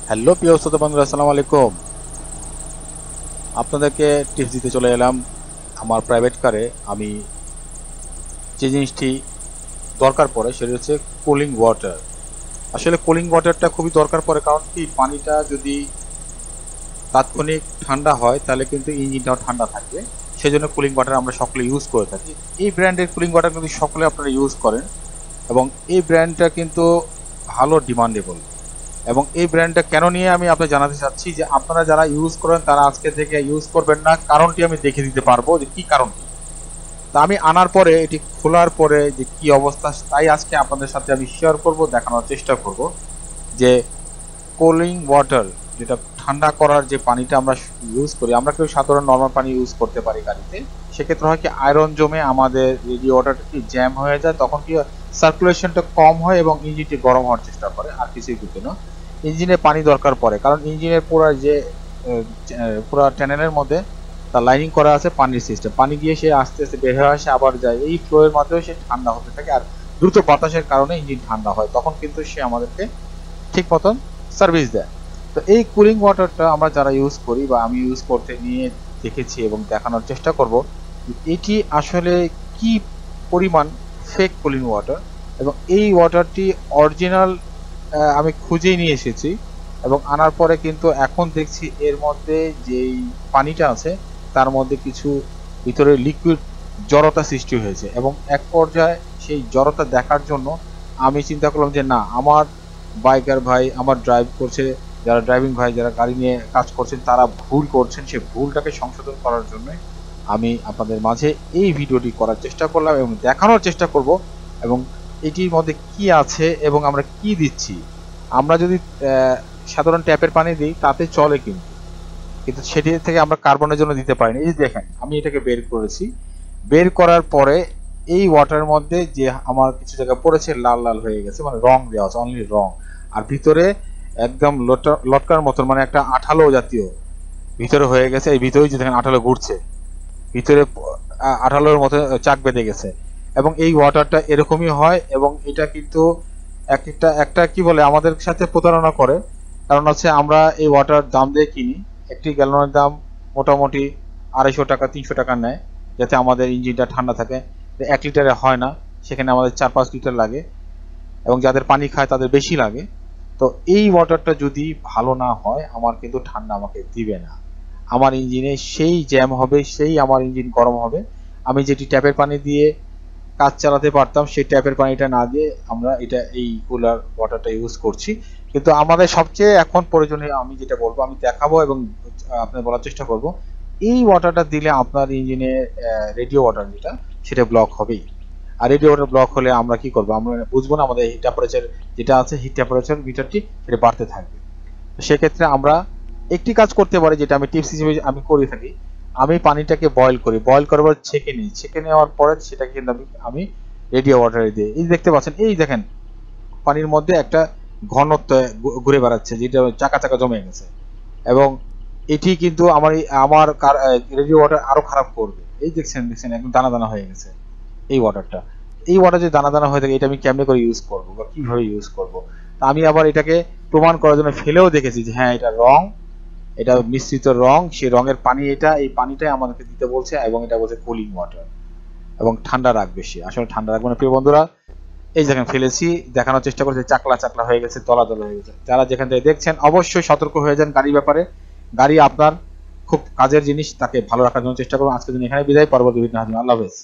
Hello প্রিয় শ্রোতা বন্ধুরা, আসসালামু আলাইকুম। আপনাদেরকে টিপস দিতে চলে এলাম। আমার প্রাইভেট কারে আমি যে জিনিসটি দরকার পড়ে সেটা হচ্ছে কুলিং ওয়াটার। আসলে কুলিং ওয়াটারটা খুবই দরকার পড়ে, কারণ কি পানিটা যদি তাৎক্ষণিক ঠান্ডা হয় তাহলে কিন্তু ইঞ্জিনটাও ঠান্ডা থাকবে। সেই জন্য কুলিং ওয়াটার আমরা সকলে ইউজ করে থাকি। এই ব্র্যান্ডের কুলিং ওয়াটার কিন্তু সকলে আপনারা ইউজ করেন, এবং এই ব্র্যান্ডটা কিন্তু ভালো ডিমান্ডেবল। এবং এই ব্র্যান্ডটা কেন নিয়ে আমি আপনাকে জানাতে চাচ্ছি যে আপনারা যারা ইউজ করেন তারা আজকে থেকে ইউজ করবেন না, কারণটি আমি দেখে দিতে পারবো যে কি কারণটি। তা আমি আনার পরে এটি খোলার পরে যে কি অবস্থা, তাই আজকে আপনাদের সাথে আমি শেয়ার করব, দেখানোর চেষ্টা করব যে কুলিং ওয়াটার, যেটা ঠান্ডা করার যে পানিটা আমরা ইউজ করি, আমরা কেউ সাধারণ নর্মাল পানি ইউজ করতে পারি গাড়িতে। সেক্ষেত্রে হয় কি আয়রন জমে আমাদের রেডিয়েটরটা কি জ্যাম হয়ে যায়, তখন কি সার্কুলেশনটা কম হয় এবং ইঞ্জিনটি গরম হওয়ার চেষ্টা করে, আর কিছুই কিন্তু না। ইঞ্জিনে পানি দরকার পড়ে, কারণ ইঞ্জিনের পুরো যে পুরো ট্যানেলের মধ্যে তার লাইনিং করা আছে পানির সিস্টেম, পানি গিয়ে সে আস্তে আস্তে বের হয়ে আসে আবার যায়, এই ফ্লো এর মাধ্যমে সে ঠান্ডা হতে থাকে। আর দ্রুত বাতাসের কারণে ইঞ্জিন ঠান্ডা হয়, তখন কিন্তু সে আমাদেরকে ঠিক মতন সার্ভিস দেয়। তো এই কুলিং ওয়াটারটা আমরা যারা ইউজ করি বা আমি ইউজ করতে নিয়ে দেখেছি এবং দেখানোর চেষ্টা করব এটি আসলে কি পরিমাণ ফেক কুলিং ওয়াটার, এবং এই ওয়াটারটি অরিজিনাল আমি খুঁজেই নিয়ে এসেছি। এবং আনার পরে কিন্তু এখন দেখছি এর মধ্যে যেই পানিটা আছে তার মধ্যে কিছু ভিতরে লিকুইড জড়তা সৃষ্টি হয়েছে, এবং এক পর্যায়ে সেই জড়তা দেখার জন্য আমি চিন্তা করলাম যে না, আমার বাইকার ভাই আমার ড্রাইভ করছে, যারা ড্রাইভিং ভাই যারা গাড়ি নিয়ে কাজ করছেন তারা ভুল করছেন, সেই ভুলটাকে সংশোধন করার জন্য আমি আপনাদের মাঝে এই ভিডিওটি করার চেষ্টা করলাম এবং দেখানোর চেষ্টা করব এবং এটির মধ্যে কি আছে এবং আমরা কি দিচ্ছি। আমরা যদি সাধারণ ট্যাপের পানি দিই তাতে চলে, কিন্তু কিন্তু সেটি থেকে আমরা কার্বনের জন্য দিতে পারিনি। এই যে দেখেন আমি এটাকে বের করেছি, বের করার পরে এই ওয়াটারের মধ্যে যে আমার কিছু জায়গা পড়েছে লাল লাল হয়ে গেছে, মানে রং দেওয়া আছে, অনলি রং। আর ভিতরে একদম লটকার মতন, মানে একটা আঠালো জাতীয় ভিতরে হয়ে গেছে। এই ভিতরে যে দেখেন আঠালো ঘুরছে, ভিতরে আঠালোর মতো চাক বেঁধে গেছে। এবং এই ওয়াটারটা এরকমই হয়, এবং এটা কিন্তু একটা একটা কি বলে আমাদের সাথে প্রতারণা করে। কারণ হচ্ছে আমরা এই ওয়াটার দাম দিয়ে কিনি, একটি গ্যালনের দাম মোটামুটি 250 টাকা 300 টাকা নেয়, যাতে আমাদের ইঞ্জিনটা ঠান্ডা থাকে। 1 লিটারে হয় না, সেখানে আমাদের 4-5 লিটার লাগে, এবং যাদের পানি খায় তাদের বেশি লাগে। তো এই ওয়াটারটা যদি ভালো না হয় আমার কিন্তু ঠান্ডা আমাকে দিবে না, আমার ইঞ্জিনে সেই জ্যাম হবে, সেই আমার ইঞ্জিন গরম হবে। আমি যেটি ট্যাপের পানি দিয়ে কাজ চালাতে পারতাম সেই ট্যাপের পানিটা না দিয়ে আমরা এটা এই কুলার ওয়াটারটা ইউজ করছি। কিন্তু আমাদের সবচেয়ে এখন প্রয়োজনীয় আমি যেটা বলবো, আমি দেখাবো এবং আপনার বলার চেষ্টা করব, এই ওয়াটারটা দিলে আপনার ইঞ্জিনে রেডিও ওয়াটার যেটা সেটা ব্লক হবেই। আর রেডিও ওয়াটার ব্লক হলে আমরা কি করবো, আমরা বুঝবো না, আমাদের হিট টেম্পারেচার যেটা আছে হিট টেম্পারেচার মিটারটি সেটা বাড়তে থাকবে। সেক্ষেত্রে আমরা একটি কাজ করতে পারি, যেটা আমি টিপস হিসেবে আমি করে থাকি, আমি পানিটাকে বয়েল করি, বয়েল করার পর ছেঁকে নিই, ছেঁকে নেওয়ার পরে সেটাকে কিন্তু আমি রেডিও ওয়াটারে দিই। এই দেখতে পাচ্ছেন, এই দেখেন পানির মধ্যে একটা ঘনত্ব ঘুরে বেড়াচ্ছে, যেটা চাকা চাকা জমে গেছে, এবং এটি কিন্তু আমার রেডিও ওয়াটার আরো খারাপ করবে। এই দেখছেন দেখছেন একদম দানা দানা হয়ে গেছে এই ওয়াটারটা। এই ওয়াটার যে দানা দানা হয়ে থাকে, এটা আমি কেমনে করে ইউজ করব বা কিভাবে ইউজ করব। তা আমি আবার এটাকে প্রমাণ করার জন্য ফেলেও দেখেছি যে হ্যাঁ এটা রং, এটা মিশ্রিত রং, সেই রঙের পানি, এটা এই পানিটাই আমাদেরকে দিতে বলছে, এবং এটা বলছে কুলিং ওয়াটার, এবং ঠান্ডা রাখবে। সে আসলে ঠান্ডা রাখবে না প্রিয় বন্ধুরা। এই যেখানে ফেলেছি দেখানোর চেষ্টা করছে, চাকলা চাকলা হয়ে গেছে, দলা দলা হয়ে গেছে। যারা যেখান থেকে দেখছেন অবশ্যই সতর্ক হয়ে যান গাড়ির ব্যাপারে। গাড়ি আপনার খুব কাজের জিনিস, তাকে ভালো রাখার জন্য চেষ্টা করুন। আজকের দিন এখানে বিদায়, পরবর্তী ভিডিও। আল্লাহ হাফেজ।